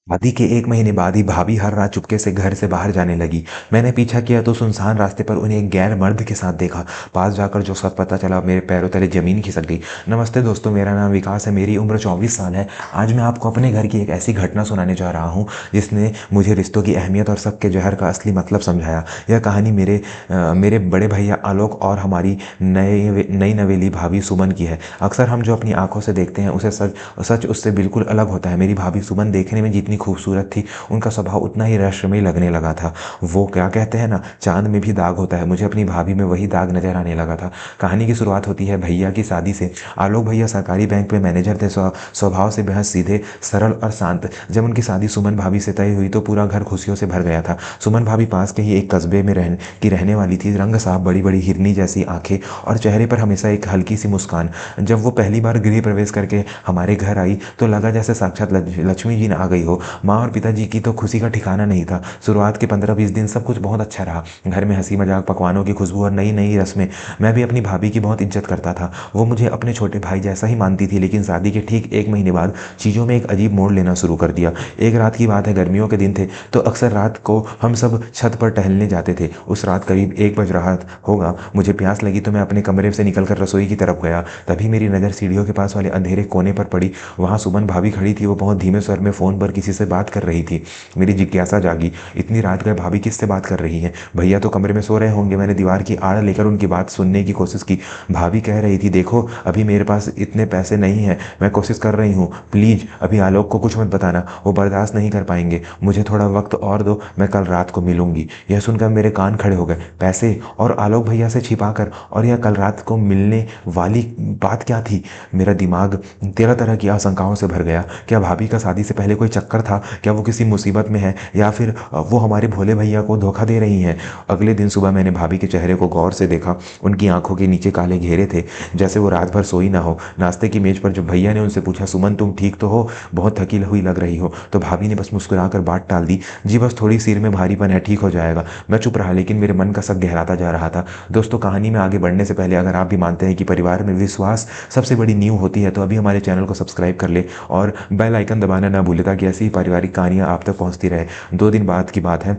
शादी के 1 महीने बाद ही भाभी हर रात चुपके से घर से बाहर जाने लगी। मैंने पीछा किया तो सुनसान रास्ते पर उन्हें एक गैर मर्द के साथ देखा। पास जाकर जो सब पता चला, मेरे पैरों तले जमीन खिसक गई। नमस्ते दोस्तों, मेरा नाम विकास है, मेरी उम्र 24 साल है। आज मैं आपको अपने घर की एक ऐसी घटना सुनाने जा रहा हूँ जिसने मुझे रिश्तों की अहमियत और सबके जहर का असली मतलब समझाया। यह कहानी मेरे बड़े भैया आलोक और हमारी नई नवेली भाभी सुमन की है। अक्सर हम जो अपनी आंखों से देखते हैं उसे सच सच उससे बिल्कुल अलग होता है। मेरी भाभी सुमन देखने में जितनी खूबसूरत थी, उनका स्वभाव उतना ही रहस्यमय लगने लगा था। वो क्या कहते हैं ना, चांद में भी दाग होता है, मुझे अपनी भाभी में वही दाग नजर आने लगा था। कहानी की शुरुआत होती है भैया की शादी से। आलोक भैया सरकारी बैंक में मैनेजर थे, स्वभाव से बेहद सीधे, सरल और शांत। जब उनकी शादी सुमन भाभी से तय हुई तो पूरा घर खुशियों से भर गया था। सुमन भाभी पास के ही एक कस्बे में रहने वाली थी। रंग साफ, बड़ी बड़ी हिरनी जैसी आंखें और चेहरे पर हमेशा एक हल्की सी मुस्कान। जब वो पहली बार गृह प्रवेश करके हमारे घर आई तो लगा जैसे साक्षात लक्ष्मी जी आ गई हो। माँ और पिताजी की तो खुशी का ठिकाना नहीं था। शुरुआत के 15-20 दिन सब कुछ बहुत अच्छा रहा। घर में हंसी मजाक, पकवानों की खुशबू और नई नई रस्में। मैं भी अपनी भाभी की बहुत इज्जत करता था। वो मुझे अपने छोटे भाई जैसा ही मानती थी। लेकिन शादी के ठीक 1 महीने बाद चीज़ों में एक अजीब मोड़ लेना शुरू कर दिया। एक रात की बात है, गर्मियों के दिन थे तो अक्सर रात को हम सब छत पर टहलने जाते थे। उस रात करीब 1 बज रहा होगा। मुझे प्यास लगी तो मैं अपने कमरे से निकलकर रसोई की तरफ गया। तभी मेरी नज़र सीढ़ियों के पास वाले अंधेरे कोने पर पड़ी। वहाँ सुमन भाभी खड़ी थी। वो बहुत धीमे स्वर में फ़ोन पर किसी से बात कर रही थी। मेरी जिज्ञासा जागी, इतनी रात गए भाभी किससे बात कर रही हैं? भैया तो कमरे में सो रहे होंगे। मैंने दीवार की आड़ लेकर उनकी बात सुनने की कोशिश की। भाभी कह रही थी, देखो अभी मेरे पास इतने पैसे नहीं हैं, मैं कोशिश कर रही हूँ, प्लीज़ अभी आलोक को कुछ मत बताना, वो बर्दाश्त नहीं कर पाएंगे। मुझे थोड़ा वक्त और दो, मैं कल रात को मिलूंगी। यह सुनकर मेरे कान खड़े हो गए। पैसे और आलोक भैया से छिपाकर, और यह कल रात को मिलने वाली बात क्या थी? मेरा दिमाग तरह तरह की आशंकाओं से भर गया। क्या भाभी का शादी से पहले कोई चक्कर था? क्या वो किसी मुसीबत में है, या फिर वो हमारे भोले भैया को धोखा दे रही हैं? अगले दिन सुबह मैंने भाभी के चेहरे को गौर से देखा। उनकी आंखों के नीचे काले घेरे थे, जैसे वो रात भर सोई ना हो। नाश्ते की मेज पर जब भैया ने उनसे पूछा, सुमन तुम ठीक तो हो, बहुत थकी हुई लग रही हो, तो भाभी ने बस मुस्कुराकर बात टाल दी, जी बस थोड़ी सिर में भारीपन है, ठीक हो जाएगा। मैं चुप रहा, लेकिन मेरे मन का शक गहराता जा रहा था। दोस्तों, कहानी में आगे बढ़ने से पहले अगर आप भी मानते हैं कि परिवार में विश्वास सबसे बड़ी नींव होती है तो अभी हमारे चैनल को सब्सक्राइब कर ले और बेल आइकन दबाना ना भूले, ताकि ऐसी ही पारिवारिक कहानियां आप तक पहुंचती रहे। 2 दिन बाद की बात है।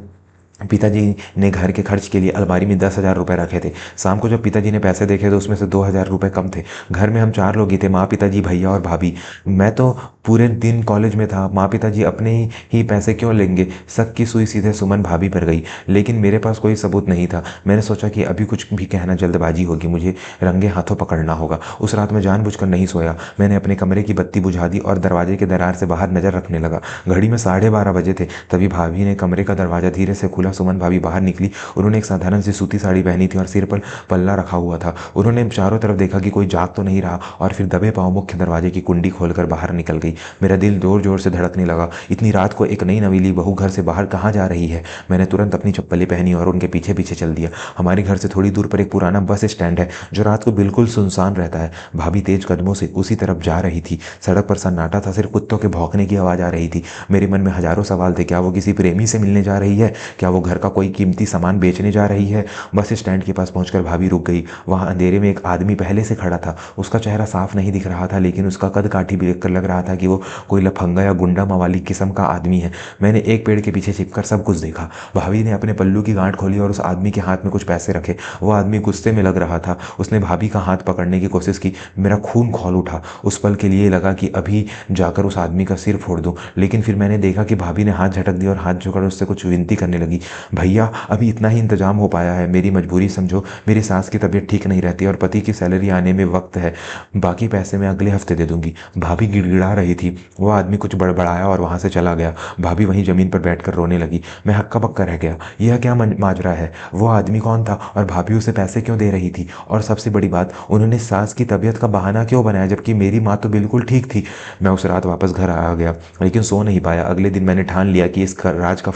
पिताजी ने घर के खर्च के लिए अलमारी में 10,000 रुपये रखे थे। शाम को जब पिताजी ने पैसे देखे तो उसमें से 2,000 रुपये कम थे। घर में हम 4 लोग ही थे, माँ, पिताजी, भैया और भाभी। मैं तो पूरे दिन कॉलेज में था। माँ पिताजी अपने ही पैसे क्यों लेंगे? शक की सुई सीधे सुमन भाभी पर गई, लेकिन मेरे पास कोई सबूत नहीं था। मैंने सोचा कि अभी कुछ भी कहना जल्दबाजी होगी, मुझे रंगे हाथों पकड़ना होगा। उस रात मैं जानबूझकर नहीं सोया। मैंने अपने कमरे की बत्ती बुझा दी और दरवाजे के दरार से बाहर नजर रखने लगा। घड़ी में 12:30 बजे थे। तभी भाभी ने कमरे का दरवाजा धीरे से खोला। सुमन भाभी बाहर निकली। उन्होंने एक साधारण सी सूती साड़ी पहनी थी और सिर पर पल्ला रखा हुआ था। उन्होंने चारों तरफ देखा कि कोई जाग तो नहीं रहा, और फिर दबे पांव मुख्य दरवाजे की कुंडी खोलकर बाहर निकल गई। मेरा दिल जोर जोर से धड़कने लगा। इतनी रात को एक नई नवीली बहू घर से बाहर कहाँ जा रही है? मैंने तुरंत अपनी चप्पलें पहनी और उनके पीछे पीछे चल दिया। हमारे घर से थोड़ी दूर पर एक पुराना बस स्टैंड है जो रात को बिल्कुल सुनसान रहता है। भाभी तेज कदमों से उसी तरफ जा रही थी। सड़क पर सन्नाटा था, सिर्फ कुत्तों के भौंकने की आवाज आ रही थी। मेरे मन में हजारों सवाल थे। क्या वो किसी प्रेमी से मिलने जा रही है? क्या वो घर का कोई कीमती सामान बेचने जा रही है? बस स्टैंड के पास पहुंचकर भाभी रुक गई। वहां अंधेरे में एक आदमी पहले से खड़ा था। उसका चेहरा साफ नहीं दिख रहा था, लेकिन उसका कद काठी भी देखकर लग रहा था कि वो कोई लफंगा या गुंडा मवाली किस्म का आदमी है। मैंने एक पेड़ के पीछे छिपकर सब कुछ देखा। भाभी ने अपने पल्लू की गांठ खोली और उस आदमी के हाथ में कुछ पैसे रखे। वो आदमी गुस्से में लग रहा था। उसने भाभी का हाथ पकड़ने की कोशिश की। मेरा खून खौल उठा। उस पल के लिए लगा कि अभी जाकर उस आदमी का सिर फोड़ दूं, लेकिन फिर मैंने देखा कि भाभी ने हाथ झटक दिया और हाथ जोड़कर उससे कुछ विनती करने लगी। भैया, अभी इतना ही इंतजाम हो पाया है, मेरी मजबूरी समझो। मेरी सास की तबीयत ठीक नहीं रहती और पति की सैलरी आने में वक्त है। बाकी पैसे मैं अगले हफ्ते दे दूंगी। भाभी गिड़गिड़ा रही थी। वो आदमी कुछ बड़बड़ाया और वहां से चला गया। भाभी वहीं जमीन पर बैठकर रोने लगी। मैं हक्का बक्का रह गया। यह क्या माजरा है? वो आदमी कौन था और भाभी उसे पैसे क्यों दे रही थी? और सबसे बड़ी बात, उन्होंने सास की तबीयत का बहाना क्यों बनाया, जबकि मेरी माँ तो बिल्कुल ठीक थी। मैं उस रात वापस घर आ गया, लेकिन सो नहीं पाया। अगले दिन मैंने ठान लिया कि इस राज का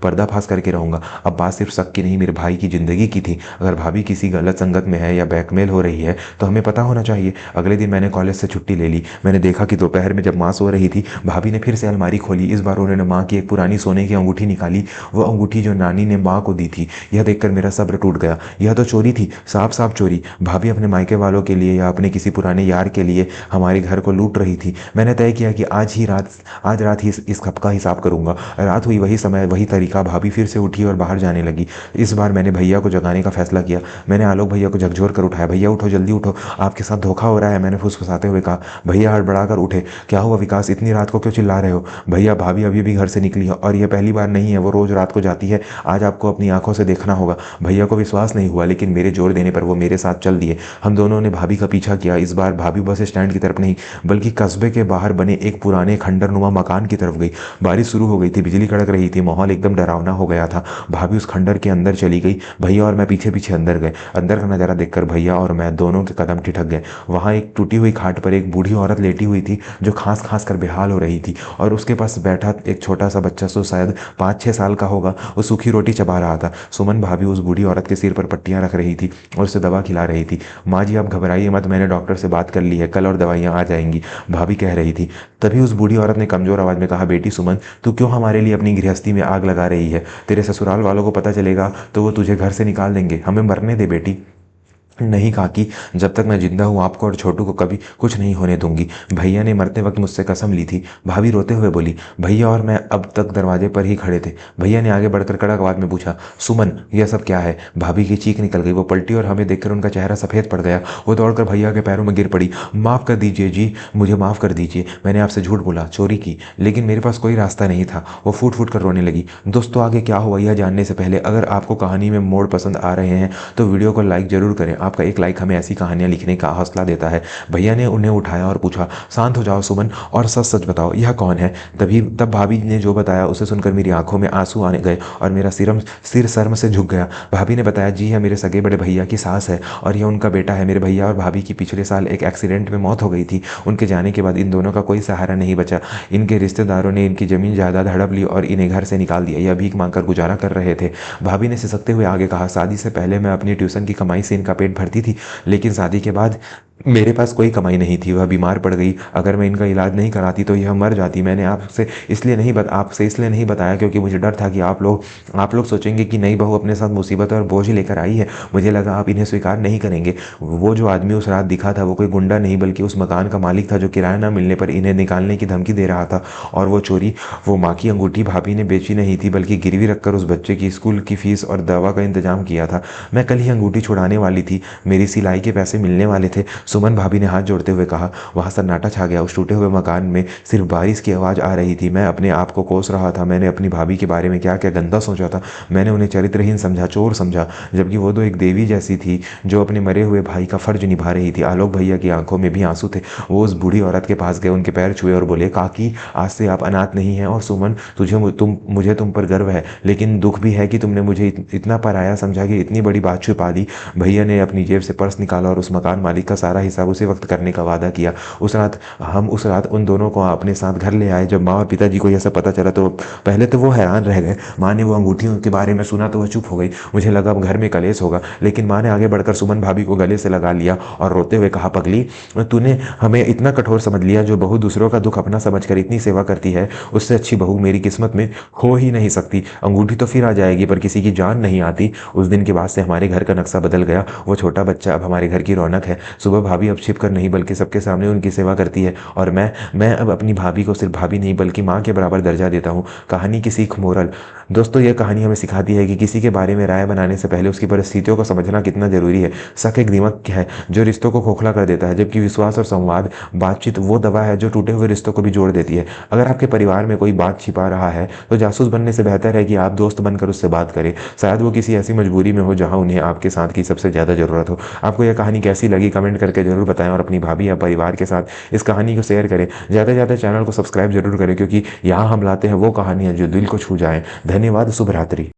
पर्दाफाश बर्खास्त करके रहूंगा। अब बात सिर्फ शक की नहीं, मेरे भाई की जिंदगी की थी। अगर भाभी किसी गलत संगत में है या ब्लैकमेल हो रही है तो हमें पता होना चाहिए। अगले दिन मैंने कॉलेज से छुट्टी ले ली। मैंने देखा कि दोपहर में जब माँ सो रही थी, भाभी ने फिर से अलमारी खोली। इस बार उन्होंने माँ की एक पुरानी सोने की अंगूठी निकाली, वो अंगूठी जो नानी ने माँ को दी थी। यह देखकर मेरा सब्र टूट गया। यह तो चोरी थी, साफ साफ चोरी। भाभी अपने मायके वालों के लिए या अपने किसी पुराने यार के लिए हमारे घर को लूट रही थी। मैंने तय किया कि आज रात ही इस खप का हिसाब करूंगा। रात हुई, वही समय, वही तरीका। भाभी फिर से उठी और बाहर जाने लगी। इस बार मैंने भैया को जगाने का फैसला किया। मैंने आलोक भैया को झकझोर कर उठाया। भैया उठो, जल्दी उठो, आपके साथ धोखा हो रहा है, मैंने फुसफुसाते हुए कहा। भैया हड़बड़ाकर उठे। क्या हुआ विकास, इतनी रात को क्यों चिल्ला रहे हो? भैया, भाभी अभी भी घर से निकली है और यह पहली बार नहीं है, वो रोज रात को जाती है। आज आपको अपनी आंखों से देखना होगा। भैया को विश्वास नहीं हुआ, लेकिन मेरे जोर देने पर वो मेरे साथ चल दिए। हम दोनों ने भाभी का पीछा किया। इस बार भाभी बस स्टैंड की तरफ नहीं, बल्कि कस्बे के बाहर बने एक पुराने खंडरनुमा मकान की तरफ गई। बारिश शुरू हो गई थी, बिजली कड़क रही थी, माहौल एकदम डरावना हो गया था। भाभी उस खंडर के अंदर चली गई। भैया और मैं पीछे पीछे अंदर गए। अंदर का नजारा देखकर भैया और मैं दोनों के कदम ठिठक गए। वहां एक टूटी हुई खाट पर एक बूढ़ी औरत लेटी हुई थी, जो खांस खांस कर बेहाल हो रही थी, और उसके पास बैठा एक छोटा सा बच्चा, सो शायद 5-6 साल का होगा। वो सूखी रोटी चबा रहा था। सुमन भाभी उस बूढ़ी औरत के सिर पर पट्टियां रख रही थी और उसे दवा खिला रही थी। माँ जी, आप घबराइए मत, मैंने डॉक्टर से बात कर ली है, कल और दवाइयाँ आ जाएंगी, भाभी कह रही थी। तभी उस बूढ़ी औरत ने कमजोर आवाज में कहा, बेटी सुमन, तू क्यों हमारे लिए अपनी गृहस्थी में आग लगा रही है? तेरे ससुराल वालों को पता चलेगा तो वो तुझे घर से निकाल देंगे। हमें मरने दे बेटी। नहीं काकी, जब तक मैं जिंदा हूँ आपको और छोटू को कभी कुछ नहीं होने दूंगी। भैया ने मरते वक्त मुझसे कसम ली थी। भाभी रोते हुए बोली। भैया और मैं अब तक दरवाजे पर ही खड़े थे। भैया ने आगे बढ़कर कड़क आवाज में पूछा, सुमन, यह सब क्या है? भाभी की चीख निकल गई। वो पलटी और हमें देखकर उनका चेहरा सफेद पड़ गया। वो दौड़कर भैया के पैरों में गिर पड़ी। माफ कर दीजिए जी, मुझे माफ कर दीजिए, मैंने आपसे झूठ बोला, चोरी की, लेकिन मेरे पास कोई रास्ता नहीं था। वो फूट फूट कर रोने लगी। दोस्तों, आगे क्या हुआ यह जानने से पहले अगर आपको कहानी में मोड़ पसंद आ रहे हैं तो वीडियो को लाइक जरूर करें। आपका एक लाइक हमें ऐसी कहानियां लिखने का हौसला देता है। भैया ने उन्हें उठाया और पूछा, शांत हो जाओ सुमन और सच सच बताओ, यह कौन है? तब भाभी ने जो बताया उसे सुनकर मेरी आंखों में आंसू आने गए और मेरा सिर शर्म से झुक गया। भाभी ने बताया, जी यह मेरे सगे बड़े भैया की सास है और यह उनका बेटा है। मेरे भैया और भाभी की पिछले साल एक एक्सीडेंट में मौत हो गई थी। उनके जाने के बाद इन दोनों का कोई सहारा नहीं बचा। इनके रिश्तेदारों ने इनकी जमीन जायदाद हड़प ली और इन्हें घर से निकाल दिया। यह भीख मांगकर गुजारा कर रहे थे। भाभी ने सिसकते हुए आगे कहा, शादी से पहले मैं अपनी ट्यूशन की कमाई से इनका पेट भरती थी, लेकिन शादी के बाद मेरे पास कोई कमाई नहीं थी। वह बीमार पड़ गई। अगर मैं इनका इलाज नहीं कराती तो यह मर जाती। मैंने आपसे इसलिए नहीं बताया क्योंकि मुझे डर था कि आप लोग सोचेंगे कि नई बहू अपने साथ मुसीबत और बोझ लेकर आई है। मुझे लगा आप इन्हें स्वीकार नहीं करेंगे। वो जो आदमी उस रात दिखा था वो कोई गुंडा नहीं बल्कि उस मकान का मालिक था, जो किराया न मिलने पर इन्हें निकालने की धमकी दे रहा था। और वो माँ की अंगूठी भाभी ने बेची नहीं थी, बल्कि गिरवी रखकर उस बच्चे की स्कूल की फीस और दवा का इंतजाम किया था। मैं कल ही अंगूठी छुड़ाने वाली थी, मेरी सिलाई के पैसे मिलने वाले थे। सुमन भाभी ने हाथ जोड़ते हुए कहा। वहां सन्नाटा छा गया। उस टूटे हुए मकान में सिर्फ बारिश की आवाज आ रही थी। मैं अपने आप को कोस रहा था। मैंने अपनी भाभी के बारे में क्या क्या गंदा सोचा था। मैंने उन्हें चरित्रहीन समझा, चोर समझा, जबकि वो तो एक देवी जैसी थी जो अपने मरे हुए भाई का फर्ज निभा रही थी। आलोक भैया की आंखों में भी आंसू थे। वो उस बूढ़ी औरत के पास गए, उनके पैर छुए और बोले, काकी, आज से आप अनाथ नहीं हैं। और सुमन, मुझे तुम पर गर्व है, लेकिन दुख भी है कि तुमने मुझे इतना पराया समझा कि इतनी बड़ी बात छुपा दी। भैया ने अपनी जेब से पर्स निकाला और उस मकान मालिक का सारा हिसाब उसी वक्त करने का वादा किया। उस रात उन दोनों को अपने साथ घर ले आए। जब माँ और पिताजी को यह सब पता चला तो पहले तो वो हैरान रह गए। माँ ने वो अंगूठियों के बारे में सुना तो वह चुप हो गई। मुझे लगा अब घर में कलेश होगा, लेकिन माँ ने आगे बढ़कर सुमन भाभी को गले से लगा लिया और रोते हुए कहा, पगली, तूने हमें इतना कठोर समझ लिया। जो बहू दूसरों का दुख अपना समझकर इतनी सेवा करती है, उससे अच्छी बहू मेरी किस्मत में हो ही नहीं सकती। अंगूठी तो फिर आ जाएगी पर किसी की जान नहीं आती। उस दिन के बाद से हमारे घर का नक्शा बदल गया। वो छोटा बच्चा अब हमारे घर की रौनक है। सुबह भाभी अब छिप कर नहीं बल्कि सबके सामने उनकी सेवा करती है। और मैं अब अपनी भाभी को सिर्फ भाभी नहीं बल्कि माँ के बराबर दर्जा देता हूँ। कहानी की सीख, मोरल। दोस्तों, यह कहानी हमें सिखाती है कि किसी के बारे में राय बनाने से पहले उसकी परिस्थितियों को समझना कितना जरूरी है। शक एक दिमाग है जो रिश्तों को खोखला कर देता है, जबकि विश्वास और संवाद, बातचीत वो दवा है जो टूटे हुए रिश्तों को भी जोड़ देती है। अगर आपके परिवार में कोई बात छिपा रहा है तो जासूस बनने से बेहतर है कि आप दोस्त बनकर उससे बात करें। शायद वो किसी ऐसी मजबूरी में हो जहां उन्हें आपके साथ की सबसे ज्यादा जरूरत हो। आपको यह कहानी कैसी लगी कमेंट करके जरूर बताएं और अपनी भाभी या परिवार के साथ इस कहानी को शेयर करें। ज़्यादा से ज़्यादा चैनल को सब्सक्राइब जरूर करें, क्योंकि यहाँ हम लाते हैं वो कहानियाँ जो दिल को छू जाएं। धन्यवाद। शुभ रात्रि।